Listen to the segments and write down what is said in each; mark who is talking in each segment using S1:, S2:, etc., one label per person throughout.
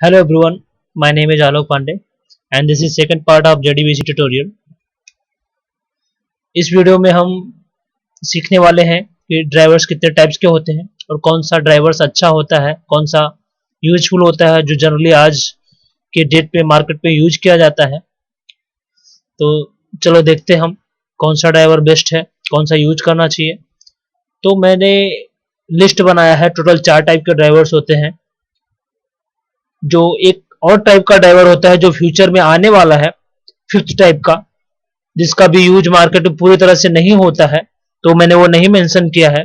S1: Hello everyone, my name is Alok Pandey and this is second part of JDBC tutorial. इस video में हम सीखने वाले हैं कि ड्राइवर्स कितने टाइप्स के होते हैं और कौन सा ड्राइवर्स अच्छा होता है, कौन सा यूजफुल होता है जो जनरली आज के डेट पे मार्केट पे यूज किया जाता है। तो चलो देखते हैं हम कौन सा ड्राइवर बेस्ट है, कौन सा यूज करना चाहिए। तो मैंने लिस्ट बनाया है, टोटल 4 टाइप के ड्राइवर्स होते हैं। जो एक और टाइप का ड्राइवर होता है जो फ्यूचर में आने वाला है, फिफ्थ टाइप का, जिसका भी यूज मार्केट में पूरी तरह से नहीं होता है, तो मैंने वो नहीं मेंशन किया है।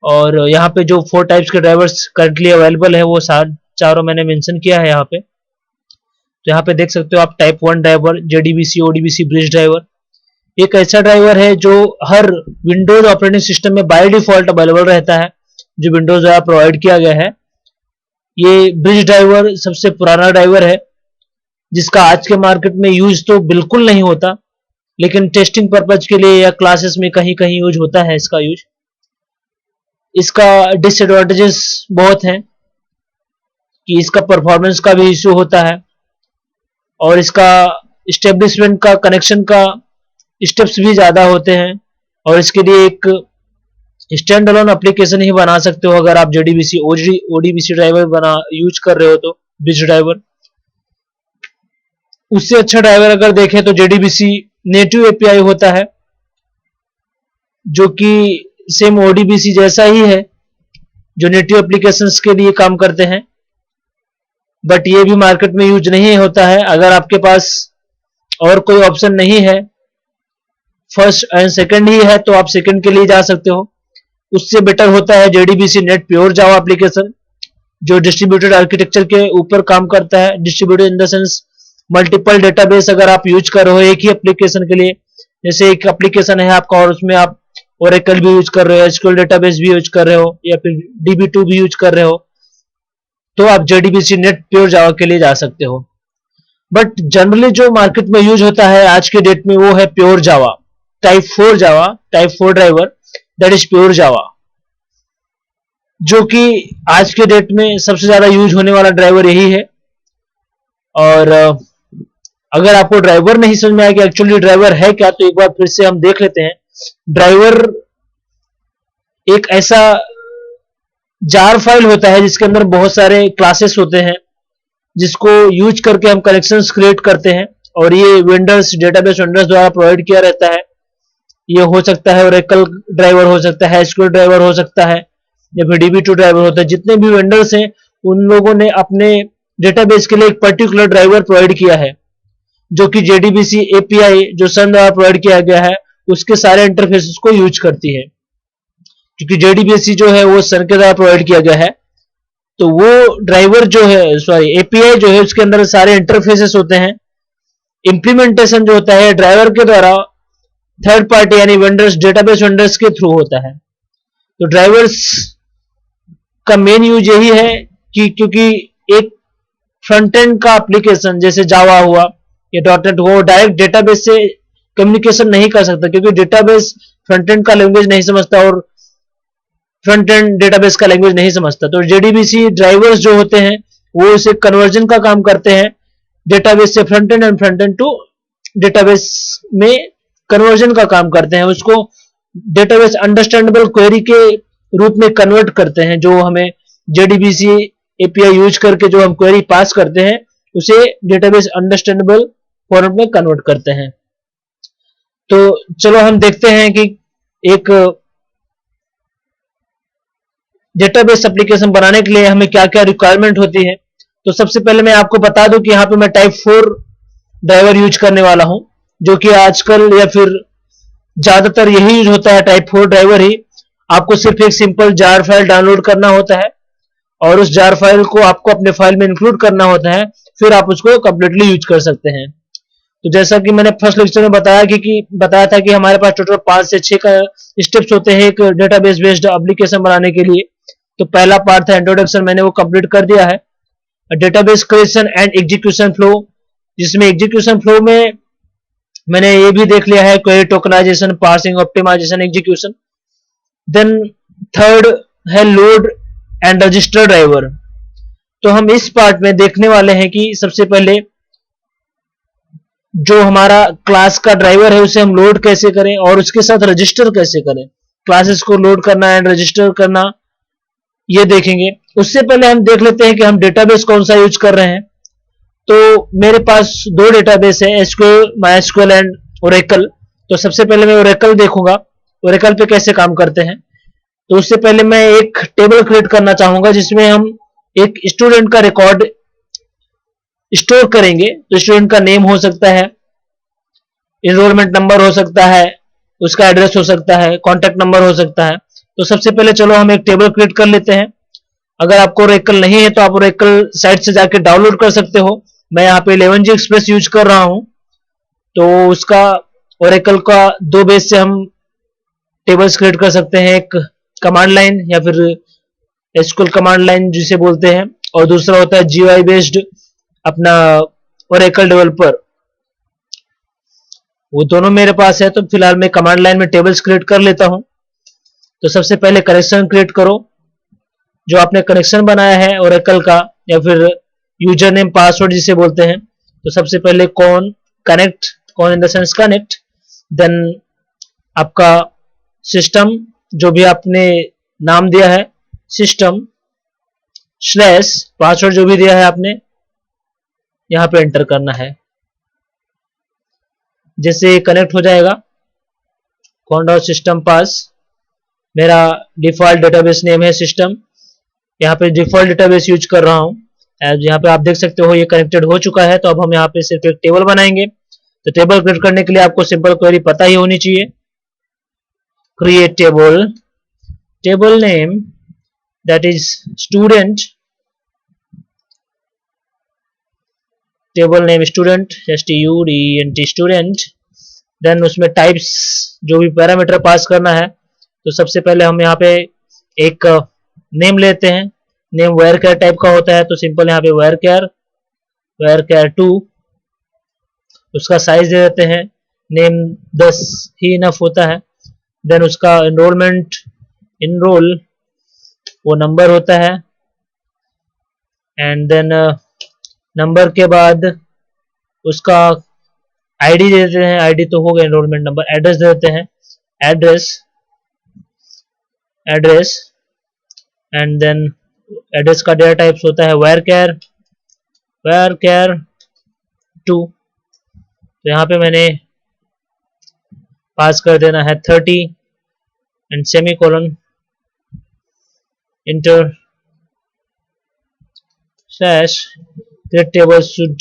S1: और यहाँ पे जो 4 टाइप्स के ड्राइवर्स करंटली अवेलेबल है वो चारों मैंने मेंशन किया है यहाँ पे। तो यहाँ पे देख सकते हो आप type 1 driver, JDBC ODBC bridge driver. एक ऐसा ड्राइवर है जो हर विंडोज ऑपरेटिंग सिस्टम में बाय डिफॉल्ट अवेलेबल रहता है, जो विंडोज द्वारा प्रोवाइड किया गया है। ये ब्रिज ड्राइवर सबसे पुराना ड्राइवर है जिसका आज के मार्केट में यूज तो बिल्कुल नहीं होता, लेकिन टेस्टिंग पर्पज के लिए या क्लासेस में कहीं कहीं यूज होता है इसका यूज। इसका डिसएडवांटेजेस बहुत हैं कि इसका परफॉर्मेंस का भी इश्यू होता है और इसका इस्टेब्लिशमेंट का कनेक्शन का स्टेप्स भी ज़्यादा होते हैं, और इसके लिए एक स्टैंड अलोन एप्लीकेशन ही बना सकते हो अगर आप जेडीबीसी ओडीबीसी ड्राइवर यूज कर रहे हो तो ब्रिज ड्राइवर। उससे अच्छा ड्राइवर अगर देखें तो जेडीबीसी नेटिव एपीआई होता है, जो कि सेम ओडीबीसी जैसा ही है, जो नेटिव एप्लीकेशंस के लिए काम करते हैं, बट ये भी मार्केट में यूज नहीं होता है। अगर आपके पास और कोई ऑप्शन नहीं है, फर्स्ट एंड सेकंड ही है, तो आप सेकंड के लिए जा सकते हो। उससे बेटर होता है JDBC net pure Java application, जो डिस्ट्रीब्यूटेड आर्किटेक्चर के ऊपर काम करता है। Distributed in the sense multiple database अगर आप यूज कर रहे हो एक ही एप्लीकेशन के लिए, जैसे एक एप्लीकेशन है आपका और उसमें आप ओरेकल भी यूज कर रहे हो, एसक्यूएल डेटाबेस भी यूज कर रहे हो, या फिर DB2 भी यूज कर रहे हो, तो आप जेडीबीसी नेट प्योर जावा के लिए जा सकते हो। बट जनरली जो मार्केट में यूज होता है आज के डेट में वो है pure Java, type 4 driver, that is pure Java, जो कि आज के डेट में सबसे ज्यादा यूज होने वाला ड्राइवर यही है। और अगर आपको ड्राइवर नहीं समझ में आया कि एक्चुअली ड्राइवर है क्या, तो एक बार फिर से हम देख लेते हैं। ड्राइवर एक ऐसा जार फाइल होता है जिसके अंदर बहुत सारे क्लासेस होते हैं, जिसको यूज करके हम कनेक्शंस क्रिएट करते हैं, और ये वेंडर्स, डेटाबेस वेंडर्स द्वारा प्रोवाइड किया रहता है। ये हो सकता है ओरेकल ड्राइवर, हो सकता है एसक्यूएल ड्राइवर, हो सकता है या फिर DB2 ड्राइवर होता है। जितने भी वेंडर्स हैं उन लोगों ने अपने डेटाबेस के लिए एक पर्टिकुलर ड्राइवर प्रोवाइड किया है, जो कि जेडीबीसी एपीआई जो सन द्वारा प्रोवाइड किया गया है उसके सारे इंटरफेसेस को यूज करती है। क्योंकि जेडीबीसी जो है वो सन के द्वारा प्रोवाइड किया गया है, तो वो ड्राइवर जो है, सॉरी एपीआई जो है, उसके अंदर सारे इंटरफेसेस होते हैं। इंप्लीमेंटेशन जो होता है ड्राइवर के द्वारा थर्ड पार्टी यानी वेंडर्स, डेटाबेस वेंडर्स के थ्रू होता है। तो ड्राइवर्स का मेन यूज यही है कि क्योंकि एक फ्रंट एंड का एप्लीकेशन जैसे जावा हुआ या डॉटनेट हुआ, डायरेक्ट डेटाबेस से कम्युनिकेशन नहीं कर सकता, क्योंकि डेटाबेस फ्रंट एंड का लैंग्वेज नहीं समझता और फ्रंट एंड डेटाबेस का लैंग्वेज नहीं समझता। तो जेडीबीसी ड्राइवर्स जो होते हैं वो उसे कन्वर्जन का काम करते हैं, डेटाबेस से front end end front end to database में कन्वर्जन का काम करते हैं। उसको डेटाबेस अंडरस्टैंडेबल क्वेरी के रूप में कन्वर्ट करते हैं। जो हमें जेडीबीसी एपीआई यूज करके जो हम क्वेरी पास करते हैं उसे डेटाबेस अंडरस्टैंडेबल फॉर्मेट में कन्वर्ट करते हैं। तो चलो हम देखते हैं कि एक डेटाबेस एप्लीकेशन बनाने के लिए हमें क्या क्या रिक्वायरमेंट होती है। तो सबसे पहले मैं आपको बता दूं कि यहाँ पे मैं टाइप 4 ड्राइवर यूज करने वाला हूं, जो कि आजकल या फिर ज्यादातर यही यूज होता है, टाइप 4 ड्राइवर ही। आपको सिर्फ एक सिंपल जार फाइल डाउनलोड करना होता है और उस जार फाइल को आपको अपने फाइल में इंक्लूड करना होता है, फिर आप उसको कंप्लीटली यूज कर सकते हैं। तो जैसा कि मैंने फर्स्ट लेक्चर में बताया था कि हमारे पास टोटल 5 से 6 का स्टेप्स होते हैं एक डेटाबेस बेस्ड एप्लीकेशन बनाने के लिए। तो पहला पार्ट था इंट्रोडक्शन, मैंने वो कंप्लीट कर दिया है। Database creation and execution flow, जिसमें एग्जीक्यूशन फ्लो में मैंने ये भी देख लिया है query tokenization, parsing, optimization, execution. Then third है लोड एंड रजिस्टर ड्राइवर। तो हम इस पार्ट में देखने वाले हैं कि सबसे पहले जो हमारा क्लास का ड्राइवर है उसे हम लोड कैसे करें और उसके साथ रजिस्टर कैसे करें, क्लासेस को लोड करना एंड रजिस्टर करना, ये देखेंगे। उससे पहले हम देख लेते हैं कि हम डेटाबेस कौन सा यूज कर रहे हैं। तो मेरे पास दो डेटाबेस है, एसक्यूएल, मायस्क्यूएल एंड ओरेकल। तो सबसे पहले मैं ओरेकल देखूंगा, ओरेकल पे कैसे काम करते हैं। तो उससे पहले मैं एक टेबल क्रिएट करना चाहूंगा जिसमें हम एक स्टूडेंट का रिकॉर्ड स्टोर करेंगे। तो स्टूडेंट का नेम हो सकता है, एनरोलमेंट नंबर हो सकता है, उसका एड्रेस हो सकता है, कॉन्टैक्ट नंबर हो सकता है। तो सबसे पहले चलो हम एक टेबल क्रिएट कर लेते हैं। अगर आपको ओरेकल नहीं है तो आप ओरेकल साइट से जाके डाउनलोड कर सकते हो। मैं यहाँ पे 11G एक्सप्रेस यूज कर रहा हूँ। तो उसका ओरेकल का दो बेस से हम टेबल्स क्रिएट कर सकते हैं, एक कमांड लाइन या फिर एसक्यूएल कमांड लाइन जिसे बोलते हैं, और दूसरा होता है जीयूआई बेस्ड अपना ओरेकल डेवलपर। वो दोनों मेरे पास है। तो फिलहाल मैं कमांड लाइन में टेबल्स क्रिएट कर लेता हूं। तो सबसे पहले कनेक्शन क्रिएट करो, जो आपने कनेक्शन बनाया है ओरेकल का या फिर यूजर नेम पासवर्ड जिसे बोलते हैं। तो सबसे पहले con connect, con in the sense connect, then आपका सिस्टम जो भी आपने नाम दिया है, सिस्टम स्लैश पासवर्ड जो भी दिया है आपने, यहां पे एंटर करना है। जैसे कनेक्ट हो जाएगा, कॉन डॉट सिस्टम पास, मेरा डिफॉल्ट डेटाबेस नेम है सिस्टम, यहाँ पे डिफॉल्ट डेटाबेस यूज कर रहा हूँ। यहाँ पे आप देख सकते हो ये कनेक्टेड हो चुका है। तो अब हम यहाँ पे सिर्फ एक टेबल बनाएंगे। तो टेबल क्रिएट करने के लिए आपको सिंपल क्वेरी पता ही होनी चाहिए, create table, table name that is student, table name student, STUDENT student. Then उसमें टाइप्स जो भी पैरामीटर पास करना है। तो सबसे पहले हम यहाँ पे एक नेम लेते हैं, नेम वेयर केयर टाइप का होता है। तो सिंपल यहाँ पे वेयर केयर 2, उसका साइज दे देते हैं, नेम 10 ही इनफ होता है। देन उसका एनरोलमेंट, इनरोल वो नंबर होता है, एंड देन नंबर के बाद उसका आईडी दे देते हैं, आईडी तो हो गया एनरोलमेंट नंबर। एड्रेस दे देते हैं, एड्रेस एंड देन एड्रेस का डेटा टाइप्स होता है वेयर केयर 2। तो यहाँ पे मैंने पास कर देना है 30 and semi colon, inter slash create table should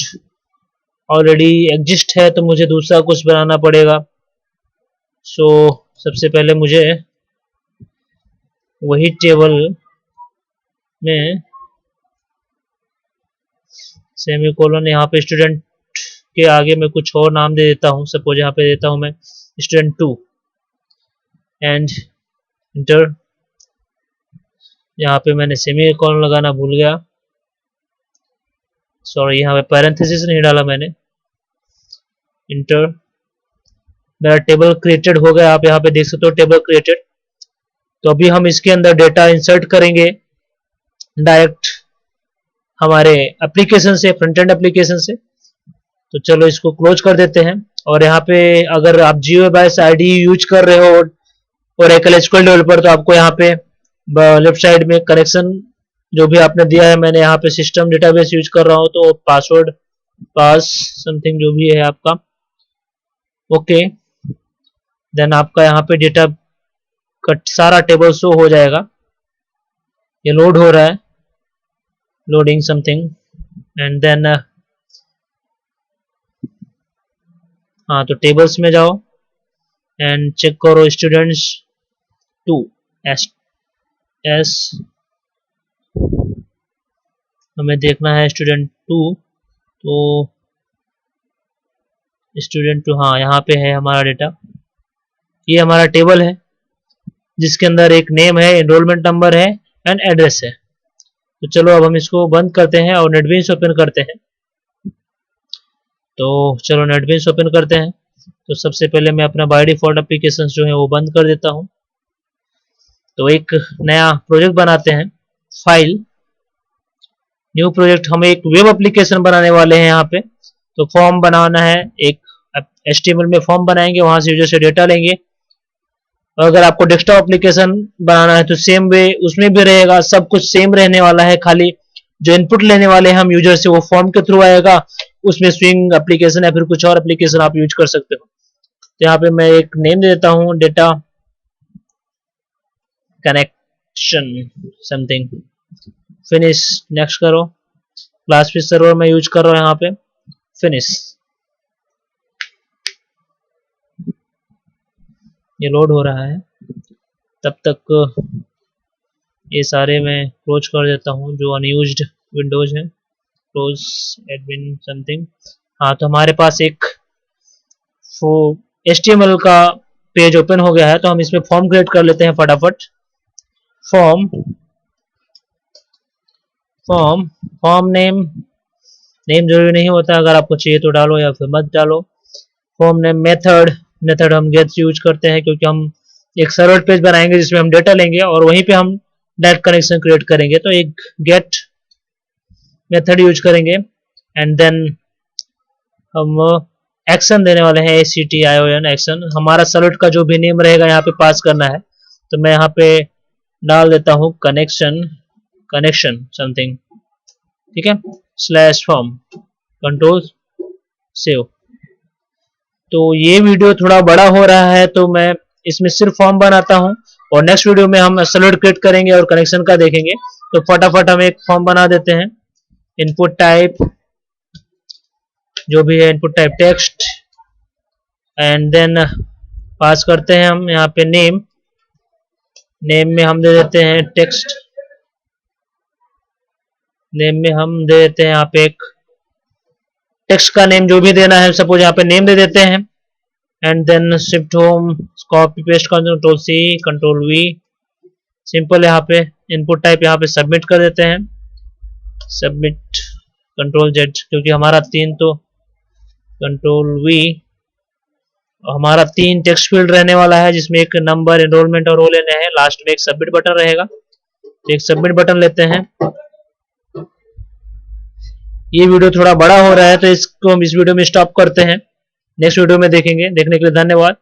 S1: already exist है, तो मुझे दूसरा कुछ बनाना पड़ेगा। सो सबसे पहले मुझे वही टेबल में सेमी कोलन, यहाँ पे स्टूडेंट के आगे मैं कुछ और नाम दे देता हूँ। सपोज यहाँ पे देता हूँ मैं स्टूडेंट 2 एंड इंटर। यहाँ पे मैंने सेमी कोलन लगाना भूल गया, सॉरी, यहाँ पे पैरेंथेसिस नहीं डाला मैंने। इंटर, मेरा टेबल क्रिएटेड हो गया। आप यहाँ पे देख सकते हो टेबल क्रिएटेड। तो अभी हम इसके अंदर डेटा इंसर्ट करेंगे डायरेक्ट हमारे एप्लीकेशन से, फ्रंट एंड एप्लीकेशन से। तो चलो इसको क्लोज कर देते हैं। और यहाँ पे अगर आप GUI ID यूज कर रहे हो और ओरेकल एसक्यूएल डेवलपर, तो आपको यहाँ पे लेफ्ट साइड में कनेक्शन जो भी आपने दिया है, मैंने यहाँ पे सिस्टम डेटाबेस यूज कर रहा हूँ, तो पासवर्ड पास समथिंग जो भी है आपका, ओके। देन आपका यहाँ पे डेटा का सारा टेबल शो हो जाएगा। ये लोड हो रहा है, लोडिंग समथिंग, एंड देन हाँ, तो टेबल्स में जाओ एंड चेक करो स्टूडेंट्स 2 एस हमें देखना है स्टूडेंट 2। तो स्टूडेंट 2, हाँ यहाँ पे है हमारा डेटा। ये हमारा टेबल है जिसके अंदर एक नेम है, एनरोलमेंट नंबर है एंड एड्रेस है। तो चलो अब हम इसको बंद करते हैं और नेटबीन्स ओपन करते हैं। तो चलो नेटबीन्स ओपन करते हैं। तो सबसे पहले मैं अपना बाय डिफॉल्ट एप्लीकेशन जो है वो बंद कर देता हूँ। तो एक नया प्रोजेक्ट बनाते हैं, फाइल न्यू प्रोजेक्ट, हम एक वेब एप्लीकेशन बनाने वाले हैं यहाँ पे। तो फॉर्म बनाना है, एक HTML में फॉर्म बनाएंगे, वहां से यूजर से डेटा लेंगे। और अगर आपको डेस्कटॉप एप्लीकेशन बनाना है तो सेम वे उसमें भी रहेगा, सब कुछ सेम रहने वाला है। खाली जो इनपुट लेने वाले हैं हम यूजर से वो फॉर्म के थ्रू आएगा, उसमें स्विंग एप्लीकेशन या फिर कुछ और एप्लीकेशन आप यूज कर सकते हो। तो यहाँ पे मैं एक नेम दे देता हूँ, data connection something, finish, next करो। क्लास फिश सर्वर मैं यूज कर रहा हूँ यहाँ पे, फिनिश। ये लोड हो रहा है, तब तक ये सारे मैं क्लोज कर देता हूँ जो अनयूज्ड विंडोज है। Close admin something. हाँ, तो हमारे पास एक HTML का पेज ओपन हो गया है। तो हम इसमें फॉर्म क्रिएट कर लेते हैं फटाफट। फॉर्म नेम जरूरी नहीं होता, अगर आपको चाहिए तो डालो या फिर मत डालो। फॉर्म नेम, मेथड हम गेट यूज करते हैं क्योंकि हम एक सर्वर पेज बनाएंगे जिसमें हम डेटा लेंगे और वहीं पे हम डायरेक्ट कनेक्शन क्रिएट करेंगे। तो एक गेट मेथड यूज करेंगे एंड देन हम एक्शन देने वाले हैं, ACTION एक्शन। हमारा सर्वर का जो भी नेम रहेगा यहाँ पे पास करना है। तो मैं यहाँ पे डाल देता हूँ कनेक्शन समथिंग, ठीक है, /फॉर्म, कंट्रोल सेव। तो ये वीडियो थोड़ा बड़ा हो रहा है तो मैं इसमें सिर्फ फॉर्म बनाता हूँ और नेक्स्ट वीडियो में हम सर्वर क्रिएट करेंगे और कनेक्शन का देखेंगे। तो फटाफट हम एक फॉर्म बना देते हैं। इनपुट टाइप जो भी है, input type text, and then pass करते हैं हम यहाँ पे नेम में हम दे देते हैं टेक्स्ट, नेम में हम दे देते हैं यहाँ पे एक टेक्स्ट का नेम जो भी देना है, सपोज यहाँ पे नेम दे देते हैं। And then shift home, copy paste कर, Ctrl+C, Ctrl+V, सिंपल। यहाँ पे इनपुट टाइप यहाँ पे सबमिट कर देते हैं, सबमिट, Ctrl+Z, क्योंकि हमारा 3 तो Ctrl+V, हमारा 3 टेक्स्ट फील्ड रहने वाला है जिसमें एक नंबर, एनरोलमेंट और वो लेने हैं। लास्ट में एक सबमिट बटन रहेगा, तो एक सबमिट बटन लेते हैं। ये वीडियो थोड़ा बड़ा हो रहा है तो इसको हम इस वीडियो में स्टॉप करते हैं, नेक्स्ट वीडियो में देखेंगे। देखने के लिए धन्यवाद।